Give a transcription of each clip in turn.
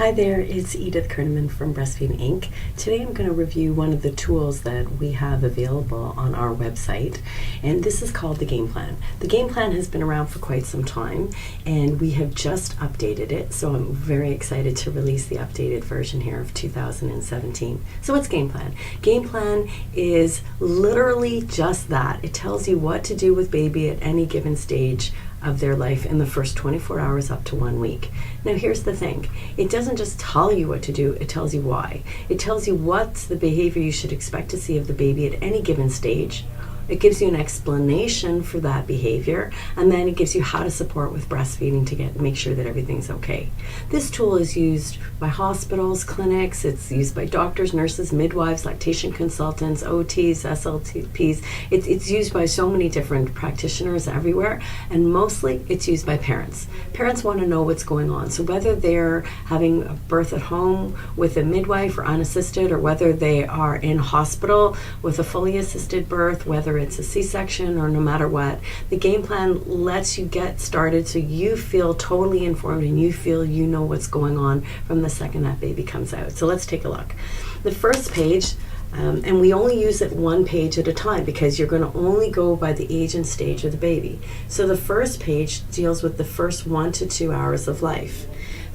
Hi there, it's Edith Kerneman from BreastFeeding Inc. Today I'm going to review one of the tools that we have available on our website, and this is called the GamePlan. The GamePlan has been around for quite some time, and we have just updated it, so I'm very excited to release the updated version here of 2017. So what's GamePlan? GamePlan is literally just that. It tells you what to do with baby at any given stage of their life in the first 24 hours up to 1 week. Now here's the thing, it doesn't just tell you what to do, it tells you why. It tells you what's the behavior you should expect to see of the baby at any given stage. It gives you an explanation for that behavior, and then it gives you how to support with breastfeeding to make sure that everything's okay. This tool is used by hospitals, clinics, it's used by doctors, nurses, midwives, lactation consultants, OTs, SLPs. It's used by so many different practitioners everywhere, and mostly it's used by parents. Parents want to know what's going on, so whether they're having a birth at home with a midwife or unassisted, or whether they are in hospital with a fully assisted birth, whether it's a C-section or no matter what, the GamePlan lets you get started so you feel totally informed and you feel you know what's going on from the second that baby comes out. So let's take a look. The first page, and we only use it one page at a time because you're going to only go by the age and stage of the baby. So the first page deals with the first 1 to 2 hours of life.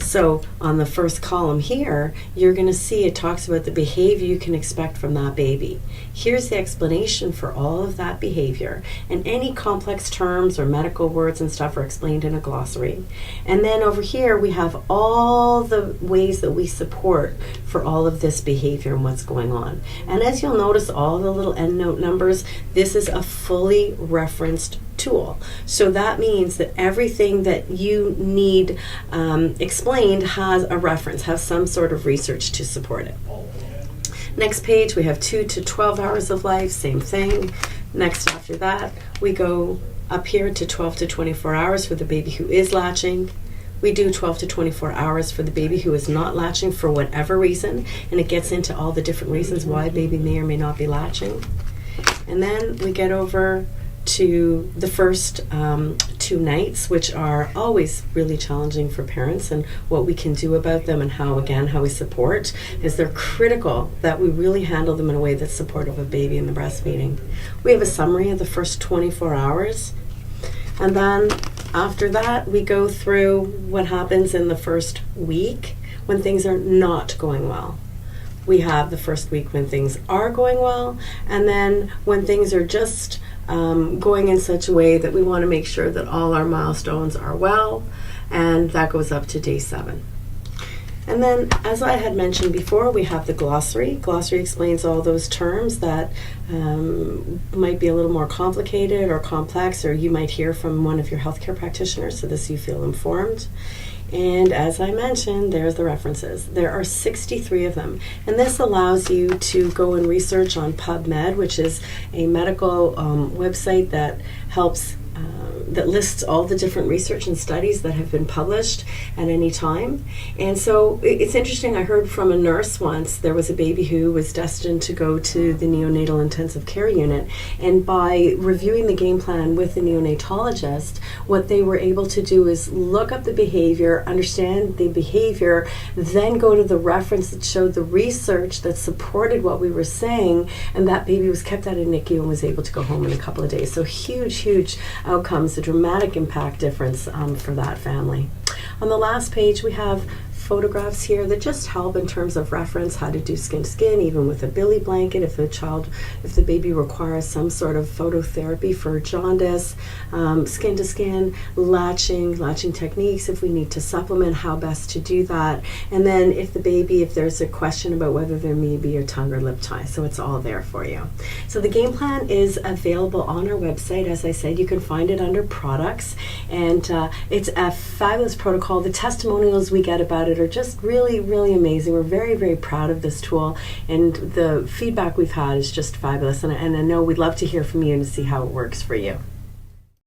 So on the first column here, you're going to see it talks about the behavior you can expect from that baby. Here's the explanation for all of that behavior, and any complex terms or medical words and stuff are explained in a glossary. And then over here we have all the ways that we support for all of this behavior and what's going on. And as you'll notice, all the little endnote numbers, this is a fully referenced tool. So that means that everything that you need explained has a reference, has some sort of research to support it. Next page, we have 2 to 12 hours of life, same thing. Next after that, we go up here to 12 to 24 hours for the baby who is latching. We do 12 to 24 hours for the baby who is not latching for whatever reason, and it gets into all the different reasons why baby may or may not be latching. And then we get over to the first 2 nights, which are always really challenging for parents, and what we can do about them, and how we support, is they're critical that we really handle them in a way that's supportive of baby and the breastfeeding. We have a summary of the first 24 hours, and then after that we go through what happens in the first week when things are not going well. We have the first week when things are going well, and then when things are just going in such a way that we want to make sure that all our milestones are well, and that goes up to day 7. And then, as I had mentioned before, we have the glossary. Glossary explains all those terms that might be a little more complicated or complex, or you might hear from one of your healthcare practitioners, so this you feel informed. And as I mentioned, there's the references. There are 63 of them, and this allows you to go and research on PubMed, which is a medical website that helps that lists all the different research and studies that have been published at any time. And so it's interesting, I heard from a nurse once, there was a baby who was destined to go to the neonatal intensive care unit, and by reviewing the game plan with the neonatologist, what they were able to do is look up the behavior, understand the behavior, then go to the reference that showed the research that supported what we were saying, and that baby was kept out of NICU and was able to go home in a couple of days. So huge outcomes, a dramatic impact difference for that family. On the last page, we have photographs here that just help in terms of reference, how to do skin to skin, even with a billy blanket if the baby requires some sort of phototherapy for jaundice, skin to skin, latching techniques if we need to supplement, how best to do that, and then if there's a question about whether there may be a tongue or lip tie, so it's all there for you. So the game plan is available on our website. As I said, you can find it under products, and it's a fabulous protocol. The testimonials we get about it are just really amazing. We're very proud of this tool, and the feedback we've had is just fabulous, and I know we'd love to hear from you and see how it works for you.